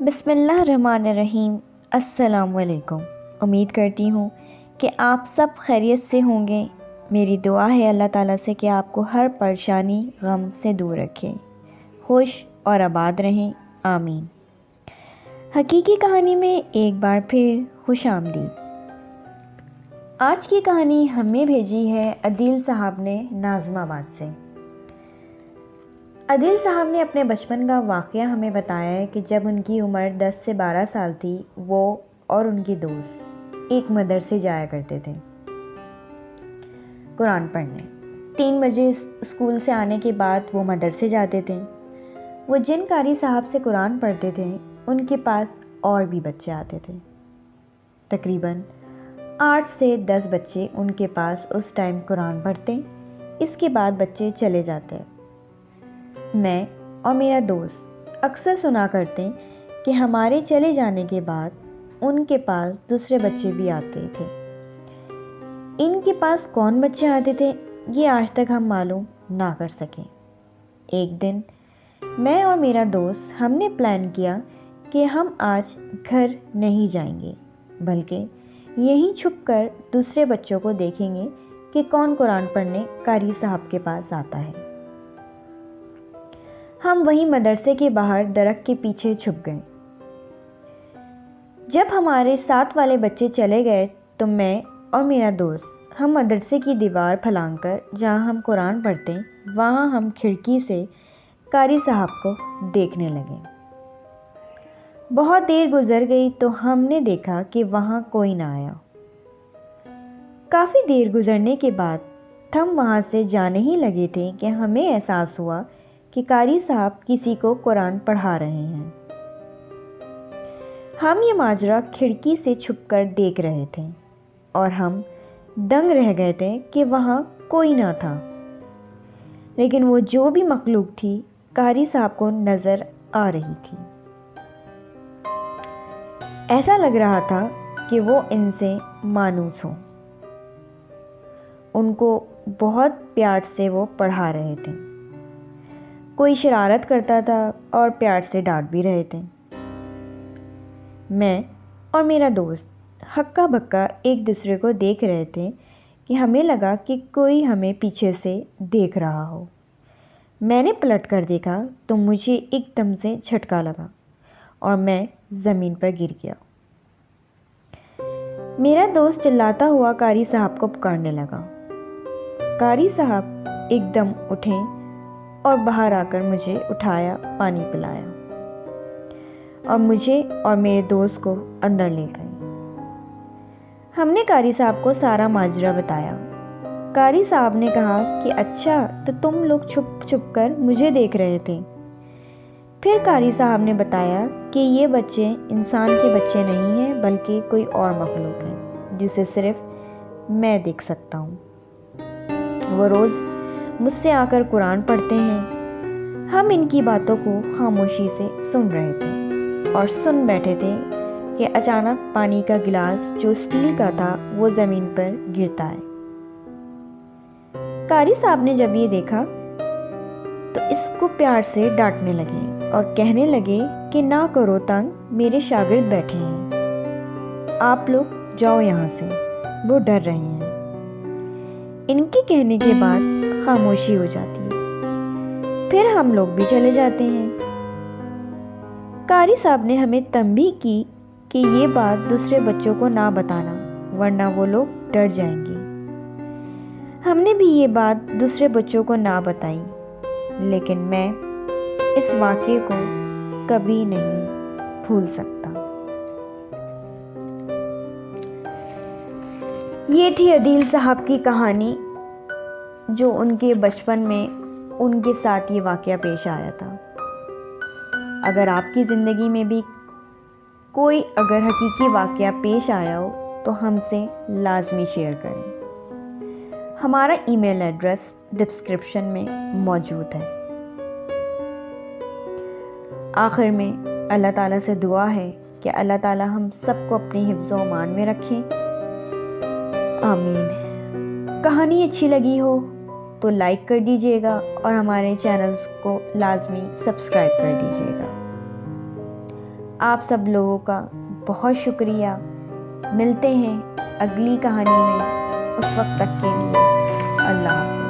بسم اللہ الرحمن الرحیم۔ السلام علیکم۔ امید کرتی ہوں کہ آپ سب خیریت سے ہوں گے۔ میری دعا ہے اللہ تعالیٰ سے کہ آپ کو ہر پریشانی غم سے دور رکھے، خوش اور آباد رہیں، آمین۔ حقیقی کہانی میں ایک بار پھر خوش آمدید۔ آج کی کہانی ہمیں بھیجی ہے عدیل صاحب نے ناظم آباد سے۔ عدیل صاحب نے اپنے بچپن کا واقعہ ہمیں بتایا ہے کہ جب ان کی عمر 10 سے 12 سال تھی، وہ اور ان کے دوست ایک مدرسے جایا کرتے تھے قرآن پڑھنے۔ 3 بجے اسکول سے آنے کے بعد وہ مدرسے جاتے تھے۔ وہ جن قاری صاحب سے قرآن پڑھتے تھے ان کے پاس اور بھی بچے آتے تھے۔ تقریباً 8 سے 10 بچے ان کے پاس اس ٹائم قرآن پڑھتے، اس کے بعد بچے چلے جاتے۔ میں اور میرا دوست اکثر سنا کرتے کہ ہمارے چلے جانے کے بعد ان کے پاس دوسرے بچے بھی آتے تھے۔ ان کے پاس کون بچے آتے تھے یہ آج تک ہم معلوم نہ کر سکے۔ ایک دن میں اور میرا دوست ہم نے پلان کیا کہ ہم آج گھر نہیں جائیں گے، بلکہ یہیں چھپ کر دوسرے بچوں کو دیکھیں گے کہ کون قرآن پڑھنے قاری صاحب کے پاس آتا ہے۔ ہم وہیں مدرسے کے باہر درخت کے پیچھے چھپ گئے۔ جب ہمارے ساتھ والے بچے چلے گئے تو میں اور میرا دوست ہم مدرسے کی دیوار پھلانگ کر جہاں ہم قرآن پڑھتے وہاں ہم کھڑکی سے قاری صاحب کو دیکھنے لگے۔ بہت دیر گزر گئی تو ہم نے دیکھا کہ وہاں کوئی نہ آیا۔ کافی دیر گزرنے کے بعد ہم وہاں سے جانے ہی لگے تھے کہ ہمیں احساس ہوا کہ قاری صاحب کسی کو قرآن پڑھا رہے ہیں۔ ہم یہ ماجرا کھڑکی سے چھپ کر دیکھ رہے تھے اور ہم دنگ رہ گئے تھے کہ وہاں کوئی نہ تھا، لیکن وہ جو بھی مخلوق تھی قاری صاحب کو نظر آ رہی تھی۔ ایسا لگ رہا تھا کہ وہ ان سے مانوس ہو۔ ان کو بہت پیار سے وہ پڑھا رہے تھے۔ کوئی شرارت کرتا تھا اور پیار سے ڈانٹ بھی رہے تھے۔ میں اور میرا دوست ہکا بکا ایک دوسرے کو دیکھ رہے تھے کہ ہمیں لگا کہ کوئی ہمیں پیچھے سے دیکھ رہا ہو۔ میں نے پلٹ کر دیکھا تو مجھے ایک دم سے جھٹکا لگا اور میں زمین پر گر گیا۔ میرا دوست چلاتا ہوا قاری صاحب کو پکارنے لگا۔ قاری صاحب ایک دم اٹھے اور باہر آ کر مجھے اٹھایا، پانی پلایا اور مجھے اور میرے دوست کو اندر لے گئے۔ ہم نے قاری صاحب کو سارا ماجرا بتایا۔ قاری صاحب نے کہا کہ اچھا تو تم لوگ چھپ چھپ کر مجھے دیکھ رہے تھے۔ پھر قاری صاحب نے بتایا کہ یہ بچے انسان کے بچے نہیں ہیں بلکہ کوئی اور مخلوق ہے جسے صرف میں دیکھ سکتا ہوں۔ وہ روز مجھ سے آ کر قرآن پڑھتے ہیں۔ ہم ان کی باتوں کو خاموشی سے سن رہے تھے اور سن بیٹھے تھے کہ اچانک پانی کا گلاس جو اسٹیل کا تھا وہ زمین پر گرتا ہے۔ قاری صاحب نے جب یہ دیکھا تو اس کو پیار سے ڈانٹنے لگے اور کہنے لگے کہ نہ کرو تنگ، میرے شاگرد بیٹھے ہیں، آپ لوگ جاؤ یہاں سے، وہ ڈر رہے ہیں۔ ان کے کہنے کے بعد خاموشی ہو جاتی ہے، پھر ہم لوگ بھی چلے جاتے ہیں۔ قاری صاحب نے ہمیں تنبیہ کی کہ یہ بات دوسرے بچوں کو نہ بتانا ورنہ وہ لوگ ڈر جائیں گے۔ ہم نے بھی یہ بات دوسرے بچوں کو نہ بتائی، لیکن میں اس واقعے کو کبھی نہیں بھول سکتا۔ یہ تھی عدیل صاحب کی کہانی جو ان کے بچپن میں ان کے ساتھ یہ واقعہ پیش آیا تھا۔ اگر آپ کی زندگی میں بھی کوئی اگر حقیقی واقعہ پیش آیا ہو تو ہم سے لازمی شیئر کریں۔ ہمارا ای میل ایڈریس ڈسکرپشن میں موجود ہے۔ آخر میں اللہ تعالیٰ سے دعا ہے کہ اللہ تعالیٰ ہم سب کو اپنی حفظ و امان میں رکھیں، آمین۔ کہانی اچھی لگی ہو تو لائک کر دیجیے گا اور ہمارے چینلز کو لازمی سبسکرائب کر دیجیے گا۔ آپ سب لوگوں کا بہت شکریہ. ملتے ہیں اگلی کہانی میں. اس وقت تک کے لیے اللہ حافظ.